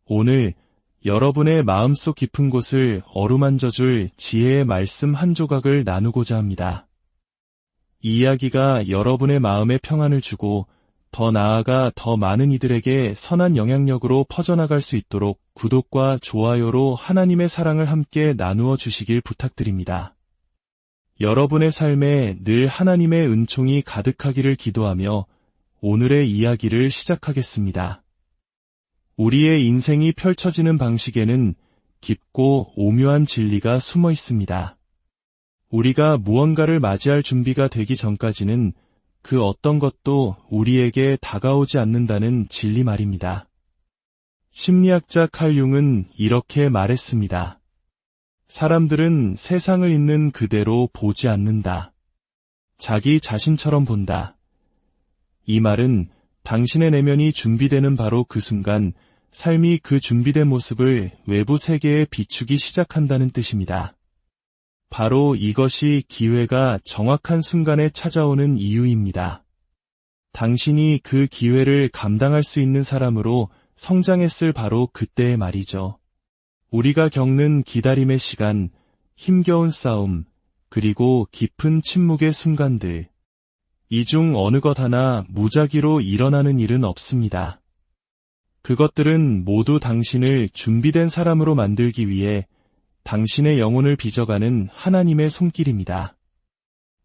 오늘 여러분의 마음속 깊은 곳을 어루만져줄 지혜의 말씀 한 조각을 나누고자 합니다. 이 이야기가 여러분의 마음에 평안을 주고 더 나아가 더 많은 이들에게 선한 영향력으로 퍼져나갈 수 있도록 구독과 좋아요로 하나님의 사랑을 함께 나누어 주시길 부탁드립니다. 여러분의 삶에 늘 하나님의 은총이 가득하기를 기도하며 오늘의 이야기를 시작하겠습니다. 우리의 인생이 펼쳐지는 방식에는 깊고 오묘한 진리가 숨어 있습니다. 우리가 무언가를 맞이할 준비가 되기 전까지는 그 어떤 것도 우리에게 다가오지 않는다는 진리 말입니다. 심리학자 칼 융은 이렇게 말했습니다. 사람들은 세상을 있는 그대로 보지 않는다. 자기 자신처럼 본다. 이 말은 당신의 내면이 준비되는 바로 그 순간 삶이 그 준비된 모습을 외부 세계에 비추기 시작한다는 뜻입니다. 바로 이것이 기회가 정확한 순간에 찾아오는 이유입니다. 당신이 그 기회를 감당할 수 있는 사람으로 성장했을 바로 그때의 말이죠. 우리가 겪는 기다림의 시간, 힘겨운 싸움, 그리고 깊은 침묵의 순간들. 이 중 어느 것 하나 무작위로 일어나는 일은 없습니다. 그것들은 모두 당신을 준비된 사람으로 만들기 위해 당신의 영혼을 빚어가는 하나님의 손길입니다.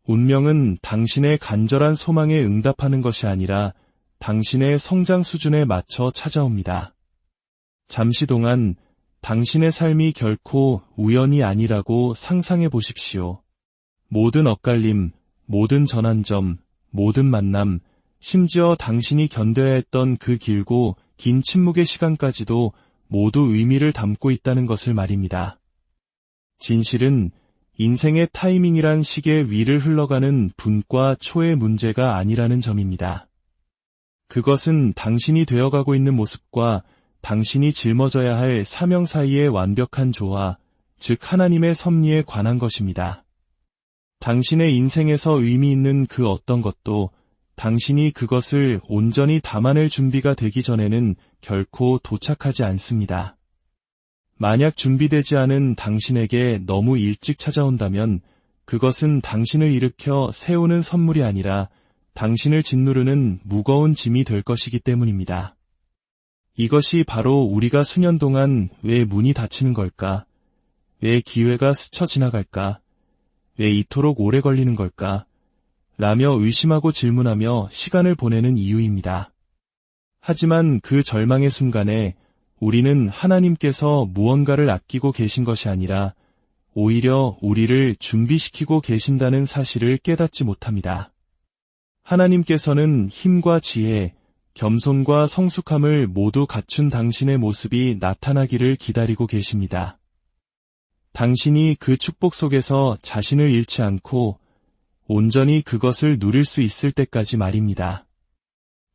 운명은 당신의 간절한 소망에 응답하는 것이 아니라 당신의 성장 수준에 맞춰 찾아옵니다. 잠시 동안 당신의 삶이 결코 우연이 아니라고 상상해 보십시오. 모든 엇갈림, 모든 전환점, 모든 만남, 심지어 당신이 견뎌야 했던 그 길고 긴 침묵의 시간까지도 모두 의미를 담고 있다는 것을 말입니다. 진실은 인생의 타이밍이란 시계 위를 흘러가는 분과 초의 문제가 아니라는 점입니다. 그것은 당신이 되어가고 있는 모습과 당신이 짊어져야 할 사명 사이의 완벽한 조화, 즉 하나님의 섭리에 관한 것입니다. 당신의 인생에서 의미 있는 그 어떤 것도 당신이 그것을 온전히 담아낼 준비가 되기 전에는 결코 도착하지 않습니다. 만약 준비되지 않은 당신에게 너무 일찍 찾아온다면 그것은 당신을 일으켜 세우는 선물이 아니라 당신을 짓누르는 무거운 짐이 될 것이기 때문입니다. 이것이 바로 우리가 수년 동안 왜 문이 닫히는 걸까? 왜 기회가 스쳐 지나갈까? 왜 이토록 오래 걸리는 걸까? 라며 의심하고 질문하며 시간을 보내는 이유입니다. 하지만 그 절망의 순간에 우리는 하나님께서 무언가를 아끼고 계신 것이 아니라 오히려 우리를 준비시키고 계신다는 사실을 깨닫지 못합니다. 하나님께서는 힘과 지혜, 겸손과 성숙함을 모두 갖춘 당신의 모습이 나타나기를 기다리고 계십니다. 당신이 그 축복 속에서 자신을 잃지 않고 온전히 그것을 누릴 수 있을 때까지 말입니다.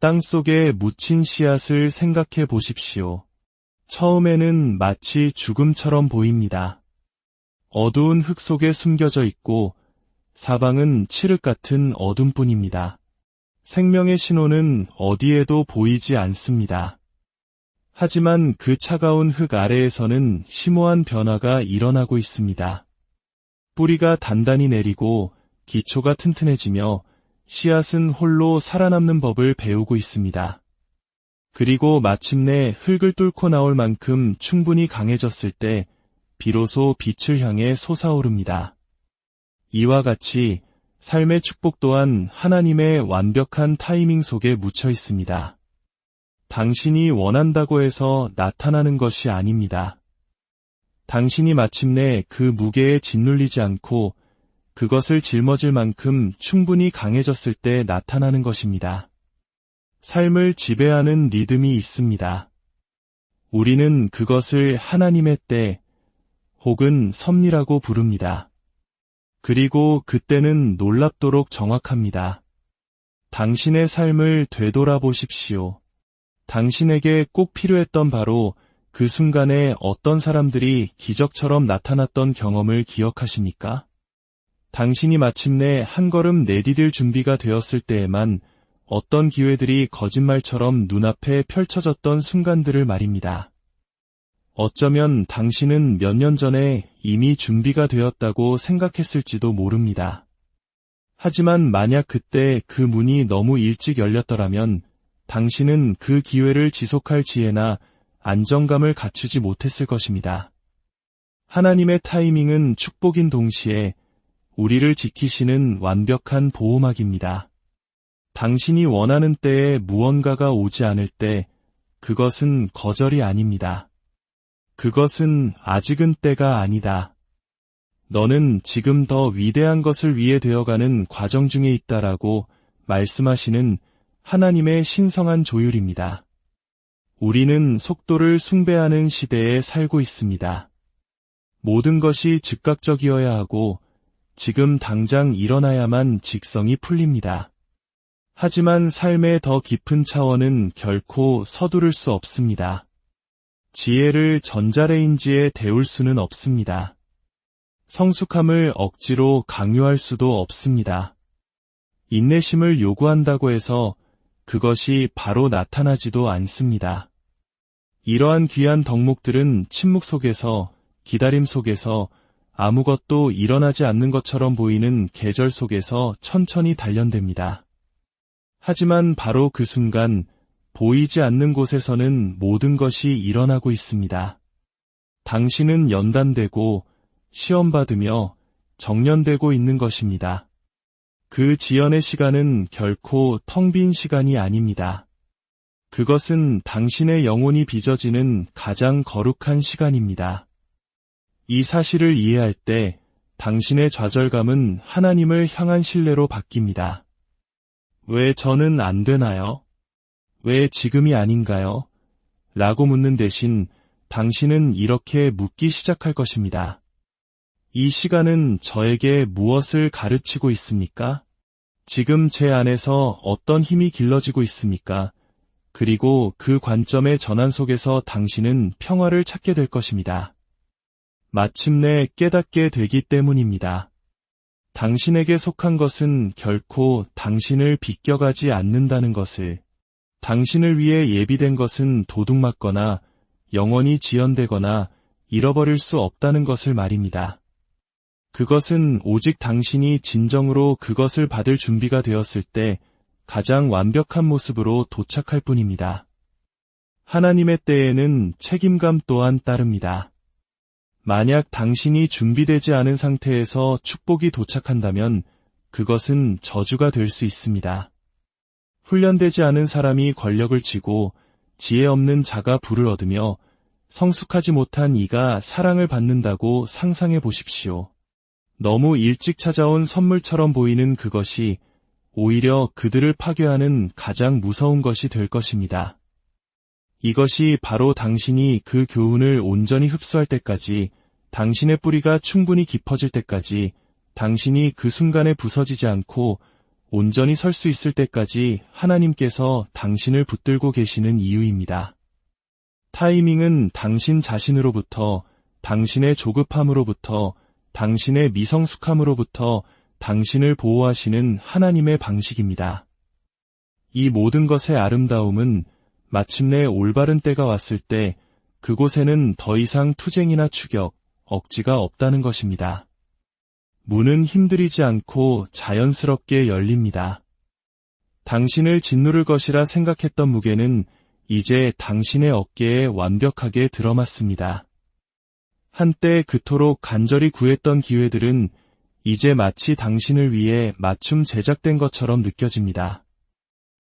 땅 속에 묻힌 씨앗을 생각해 보십시오. 처음에는 마치 죽음처럼 보입니다. 어두운 흙 속에 숨겨져 있고 사방은 칠흑 같은 어둠뿐입니다. 생명의 신호는 어디에도 보이지 않습니다. 하지만 그 차가운 흙 아래에서는 심오한 변화가 일어나고 있습니다. 뿌리가 단단히 내리고 기초가 튼튼해지며 씨앗은 홀로 살아남는 법을 배우고 있습니다. 그리고 마침내 흙을 뚫고 나올 만큼 충분히 강해졌을 때 비로소 빛을 향해 솟아오릅니다. 이와 같이 삶의 축복 또한 하나님의 완벽한 타이밍 속에 묻혀 있습니다. 당신이 원한다고 해서 나타나는 것이 아닙니다. 당신이 마침내 그 무게에 짓눌리지 않고 그것을 짊어질 만큼 충분히 강해졌을 때 나타나는 것입니다. 삶을 지배하는 리듬이 있습니다. 우리는 그것을 하나님의 때 혹은 섭리라고 부릅니다. 그리고 그때는 놀랍도록 정확합니다. 당신의 삶을 되돌아보십시오. 당신에게 꼭 필요했던 바로 그 순간에 어떤 사람들이 기적처럼 나타났던 경험을 기억하십니까? 당신이 마침내 한 걸음 내디딜 준비가 되었을 때에만 어떤 기회들이 거짓말처럼 눈앞에 펼쳐졌던 순간들을 말입니다. 어쩌면 당신은 몇 년 전에 이미 준비가 되었다고 생각했을지도 모릅니다. 하지만 만약 그때 그 문이 너무 일찍 열렸더라면 당신은 그 기회를 지속할 지혜나 안정감을 갖추지 못했을 것입니다. 하나님의 타이밍은 축복인 동시에 우리를 지키시는 완벽한 보호막입니다. 당신이 원하는 때에 무언가가 오지 않을 때 그것은 거절이 아닙니다. 그것은 아직은 때가 아니다. 너는 지금 더 위대한 것을 위해 되어가는 과정 중에 있다라고 말씀하시는 하나님의 신성한 조율입니다. 우리는 속도를 숭배하는 시대에 살고 있습니다. 모든 것이 즉각적이어야 하고 지금 당장 일어나야만 직성이 풀립니다. 하지만 삶의 더 깊은 차원은 결코 서두를 수 없습니다. 지혜를 전자레인지에 데울 수는 없습니다. 성숙함을 억지로 강요할 수도 없습니다. 인내심을 요구한다고 해서 그것이 바로 나타나지도 않습니다. 이러한 귀한 덕목들은 침묵 속에서, 기다림 속에서, 아무것도 일어나지 않는 것처럼 보이는 계절 속에서 천천히 단련됩니다. 하지만 바로 그 순간 보이지 않는 곳에서는 모든 것이 일어나고 있습니다. 당신은 연단되고 시험받으며 정련되고 있는 것입니다. 그 지연의 시간은 결코 텅 빈 시간이 아닙니다. 그것은 당신의 영혼이 빚어지는 가장 거룩한 시간입니다. 이 사실을 이해할 때 당신의 좌절감은 하나님을 향한 신뢰로 바뀝니다. 왜 저는 안 되나요? 왜 지금이 아닌가요? 라고 묻는 대신 당신은 이렇게 묻기 시작할 것입니다. 이 시간은 저에게 무엇을 가르치고 있습니까? 지금 제 안에서 어떤 힘이 길러지고 있습니까? 그리고 그 관점의 전환 속에서 당신은 평화를 찾게 될 것입니다. 마침내 깨닫게 되기 때문입니다. 당신에게 속한 것은 결코 당신을 비껴가지 않는다는 것을, 당신을 위해 예비된 것은 도둑맞거나 영원히 지연되거나 잃어버릴 수 없다는 것을 말입니다. 그것은 오직 당신이 진정으로 그것을 받을 준비가 되었을 때 가장 완벽한 모습으로 도착할 뿐입니다. 하나님의 때에는 책임감 또한 따릅니다. 만약 당신이 준비되지 않은 상태에서 축복이 도착한다면 그것은 저주가 될 수 있습니다. 훈련되지 않은 사람이 권력을 쥐고 지혜 없는 자가 부를 얻으며 성숙하지 못한 이가 사랑을 받는다고 상상해 보십시오. 너무 일찍 찾아온 선물처럼 보이는 그것이 오히려 그들을 파괴하는 가장 무서운 것이 될 것입니다. 이것이 바로 당신이 그 교훈을 온전히 흡수할 때까지, 당신의 뿌리가 충분히 깊어질 때까지, 당신이 그 순간에 부서지지 않고 온전히 설 수 있을 때까지 하나님께서 당신을 붙들고 계시는 이유입니다. 타이밍은 당신 자신으로부터, 당신의 조급함으로부터, 당신의 미성숙함으로부터 당신을 보호하시는 하나님의 방식입니다. 이 모든 것의 아름다움은 마침내 올바른 때가 왔을 때 그곳에는 더 이상 투쟁이나 추격, 억지가 없다는 것입니다. 문은 힘들이지 않고 자연스럽게 열립니다. 당신을 짓누를 것이라 생각했던 무게는 이제 당신의 어깨에 완벽하게 들어맞습니다. 한때 그토록 간절히 구했던 기회들은 이제 마치 당신을 위해 맞춤 제작된 것처럼 느껴집니다.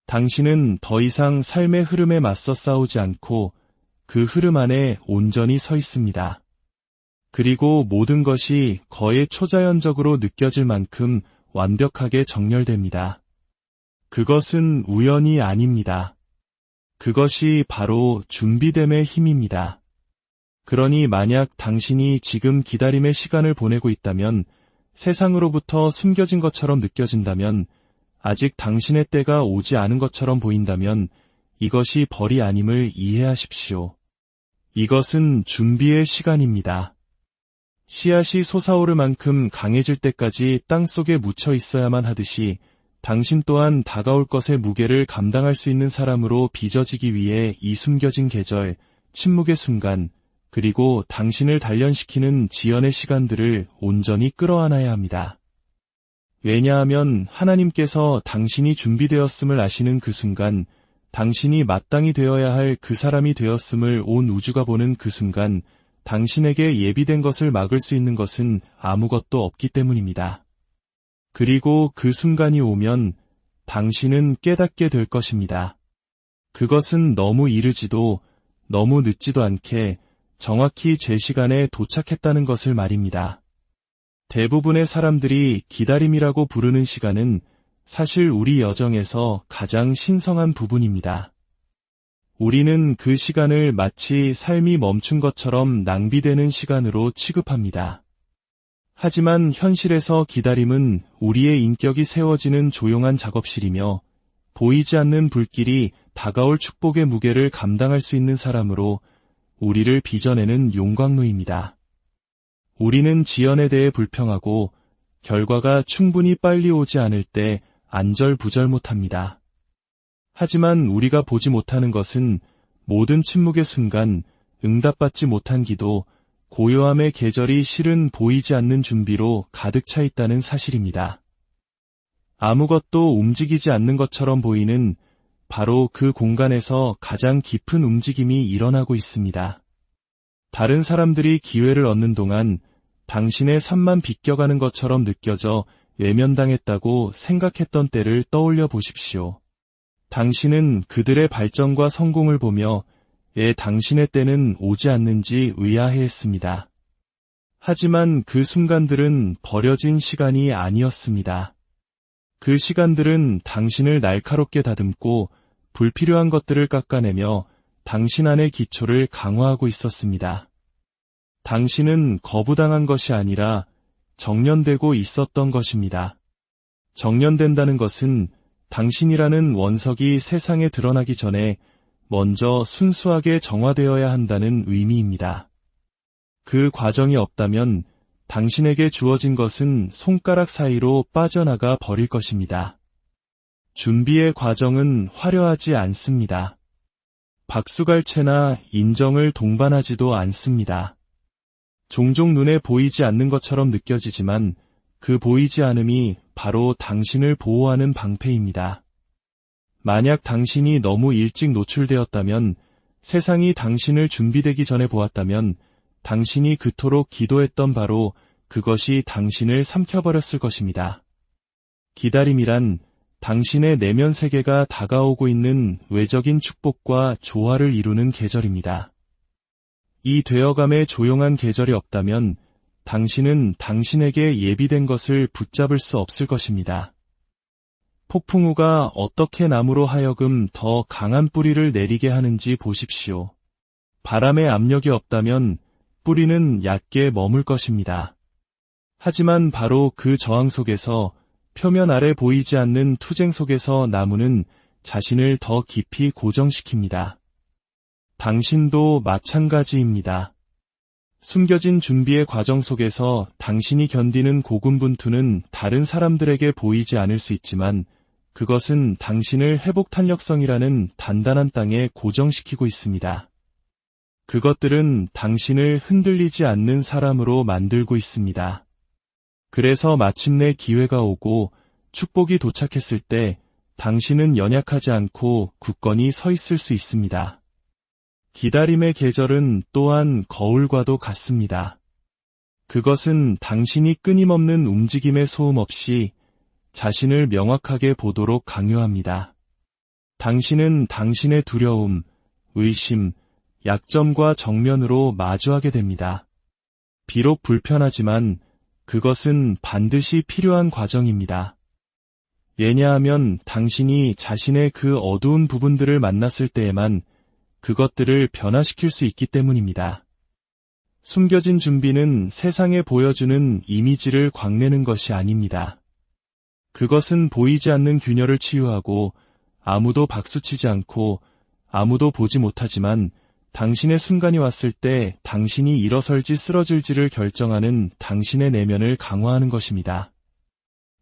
당신은 더 이상 삶의 흐름에 맞서 싸우지 않고 그 흐름 안에 온전히 서 있습니다. 그리고 모든 것이 거의 초자연적으로 느껴질 만큼 완벽하게 정렬됩니다. 그것은 우연이 아닙니다. 그것이 바로 준비됨의 힘입니다. 그러니 만약 당신이 지금 기다림의 시간을 보내고 있다면, 세상으로부터 숨겨진 것처럼 느껴진다면, 아직 당신의 때가 오지 않은 것처럼 보인다면 이것이 벌이 아님을 이해하십시오. 이것은 준비의 시간입니다. 씨앗이 솟아오를 만큼 강해질 때까지 땅속에 묻혀 있어야만 하듯이 당신 또한 다가올 것의 무게를 감당할 수 있는 사람으로 빚어지기 위해 이 숨겨진 계절, 침묵의 순간, 그리고 당신을 단련시키는 지연의 시간들을 온전히 끌어안아야 합니다. 왜냐하면 하나님께서 당신이 준비되었음을 아시는 그 순간, 당신이 마땅히 되어야 할 그 사람이 되었음을 온 우주가 보는 그 순간, 당신에게 예비된 것을 막을 수 있는 것은 아무것도 없기 때문입니다. 그리고 그 순간이 오면 당신은 깨닫게 될 것입니다. 그것은 너무 이르지도 너무 늦지도 않게 정확히 제 시간에 도착했다는 것을 말입니다. 대부분의 사람들이 기다림이라고 부르는 시간은 사실 우리 여정에서 가장 신성한 부분입니다. 우리는 그 시간을 마치 삶이 멈춘 것처럼 낭비되는 시간으로 취급합니다. 하지만 현실에서 기다림은 우리의 인격이 세워지는 조용한 작업실이며 보이지 않는 불길이 다가올 축복의 무게를 감당할 수 있는 사람으로 우리를 빚어내는 용광로입니다. 우리는 지연에 대해 불평하고 결과가 충분히 빨리 오지 않을 때 안절부절 못합니다. 하지만 우리가 보지 못하는 것은 모든 침묵의 순간, 응답받지 못한 기도, 고요함의 계절이 실은 보이지 않는 준비로 가득 차 있다는 사실입니다. 아무것도 움직이지 않는 것처럼 보이는 바로 그 공간에서 가장 깊은 움직임이 일어나고 있습니다. 다른 사람들이 기회를 얻는 동안 당신의 삶만 비껴가는 것처럼 느껴져 외면당했다고 생각했던 때를 떠올려 보십시오. 당신은 그들의 발전과 성공을 보며 왜 당신의 때는 오지 않는지 의아해했습니다. 하지만 그 순간들은 버려진 시간이 아니었습니다. 그 시간들은 당신을 날카롭게 다듬고 불필요한 것들을 깎아내며 당신 안의 기초를 강화하고 있었습니다. 당신은 거부당한 것이 아니라 정련되고 있었던 것입니다. 정련된다는 것은 당신이라는 원석이 세상에 드러나기 전에 먼저 순수하게 정화되어야 한다는 의미입니다. 그 과정이 없다면 당신에게 주어진 것은 손가락 사이로 빠져나가 버릴 것입니다. 준비의 과정은 화려하지 않습니다. 박수갈채나 인정을 동반하지도 않습니다. 종종 눈에 보이지 않는 것처럼 느껴지지만 그 보이지 않음이 바로 당신을 보호하는 방패입니다. 만약 당신이 너무 일찍 노출되었다면, 세상이 당신을 준비되기 전에 보았다면 당신이 그토록 기도했던 바로 그것이 당신을 삼켜버렸을 것입니다. 기다림이란 당신의 내면 세계가 다가오고 있는 외적인 축복과 조화를 이루는 계절입니다. 이 되어감의 조용한 계절이 없다면 당신은 당신에게 예비된 것을 붙잡을 수 없을 것입니다. 폭풍우가 어떻게 나무로 하여금 더 강한 뿌리를 내리게 하는지 보십시오. 바람의 압력이 없다면 뿌리는 얕게 머물 것입니다. 하지만 바로 그 저항 속에서, 표면 아래 보이지 않는 투쟁 속에서 나무는 자신을 더 깊이 고정시킵니다. 당신도 마찬가지입니다. 숨겨진 준비의 과정 속에서 당신이 견디는 고군분투는 다른 사람들에게 보이지 않을 수 있지만 그것은 당신을 회복 탄력성이라는 단단한 땅에 고정시키고 있습니다. 그것들은 당신을 흔들리지 않는 사람으로 만들고 있습니다. 그래서 마침내 기회가 오고 축복이 도착했을 때 당신은 연약하지 않고 굳건히 서 있을 수 있습니다. 기다림의 계절은 또한 거울과도 같습니다. 그것은 당신이 끊임없는 움직임의 소음 없이 자신을 명확하게 보도록 강요합니다. 당신은 당신의 두려움, 의심, 약점과 정면으로 마주하게 됩니다. 비록 불편하지만 그것은 반드시 필요한 과정입니다. 왜냐하면 당신이 자신의 그 어두운 부분들을 만났을 때에만 그것들을 변화시킬 수 있기 때문입니다. 숨겨진 준비는 세상에 보여주는 이미지를 광내는 것이 아닙니다. 그것은 보이지 않는 균열을 치유하고 아무도 박수치지 않고 아무도 보지 못하지만 당신의 순간이 왔을 때 당신이 일어설지 쓰러질지를 결정하는 당신의 내면을 강화하는 것입니다.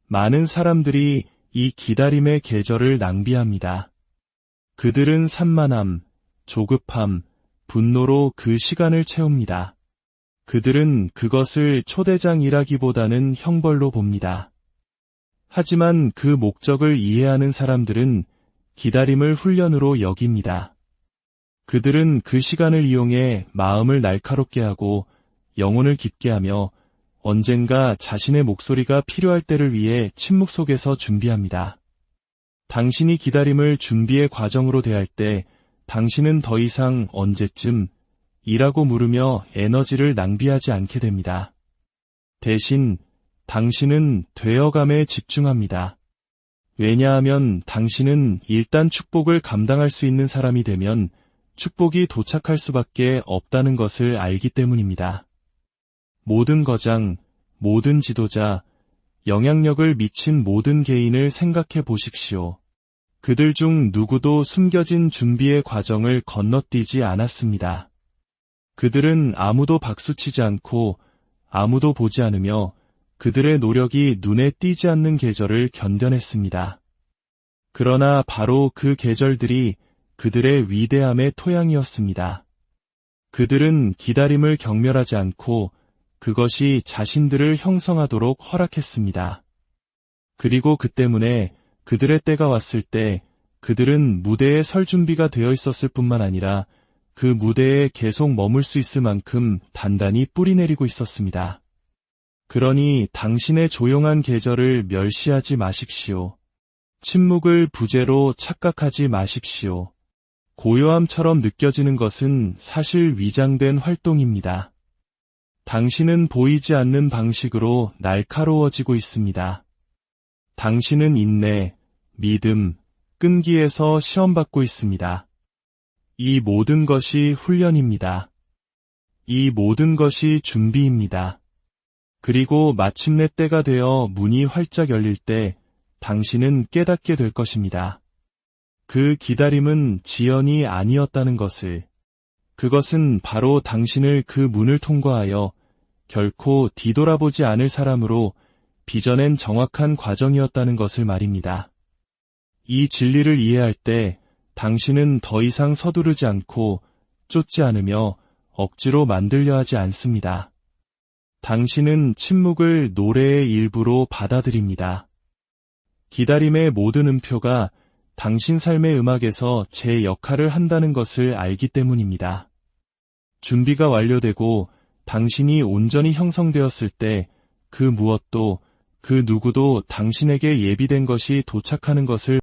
많은 사람들이 이 기다림의 계절을 낭비합니다. 그들은 산만함, 조급함, 분노로 그 시간을 채웁니다. 그들은 그것을 초대장이라기보다는 형벌로 봅니다. 하지만 그 목적을 이해하는 사람들은 기다림을 훈련으로 여깁니다. 그들은 그 시간을 이용해 마음을 날카롭게 하고 영혼을 깊게 하며 언젠가 자신의 목소리가 필요할 때를 위해 침묵 속에서 준비합니다. 당신이 기다림을 준비의 과정으로 대할 때 당신은 더 이상 언제쯤 이라고 물으며 에너지를 낭비하지 않게 됩니다. 대신 당신은 되어감에 집중합니다. 왜냐하면 당신은 일단 축복을 감당할 수 있는 사람이 되면 축복이 도착할 수밖에 없다는 것을 알기 때문입니다. 모든 거장, 모든 지도자, 영향력을 미친 모든 개인을 생각해 보십시오. 그들 중 누구도 숨겨진 준비의 과정을 건너뛰지 않았습니다. 그들은 아무도 박수치지 않고 아무도 보지 않으며 그들의 노력이 눈에 띄지 않는 계절을 견뎌냈습니다. 그러나 바로 그 계절들이 그들의 위대함의 토양이었습니다. 그들은 기다림을 경멸하지 않고 그것이 자신들을 형성하도록 허락했습니다. 그리고 그 때문에 그들의 때가 왔을 때 그들은 무대에 설 준비가 되어 있었을 뿐만 아니라 그 무대에 계속 머물 수 있을 만큼 단단히 뿌리내리고 있었습니다. 그러니 당신의 조용한 계절을 멸시하지 마십시오. 침묵을 부재로 착각하지 마십시오. 고요함처럼 느껴지는 것은 사실 위장된 활동입니다. 당신은 보이지 않는 방식으로 날카로워지고 있습니다. 당신은 인내, 믿음, 끈기에서 시험받고 있습니다. 이 모든 것이 훈련입니다. 이 모든 것이 준비입니다. 그리고 마침내 때가 되어 문이 활짝 열릴 때 당신은 깨닫게 될 것입니다. 그 기다림은 지연이 아니었다는 것을, 그것은 바로 당신을 그 문을 통과하여 결코 뒤돌아보지 않을 사람으로 빚어낸 정확한 과정이었다는 것을 말입니다. 이 진리를 이해할 때 당신은 더 이상 서두르지 않고 쫓지 않으며 억지로 만들려 하지 않습니다. 당신은 침묵을 노래의 일부로 받아들입니다. 기다림의 모든 음표가 당신 삶의 음악에서 제 역할을 한다는 것을 알기 때문입니다. 준비가 완료되고 당신이 온전히 형성되었을 때 그 무엇도, 그 누구도 당신에게 예비된 것이 도착하는 것을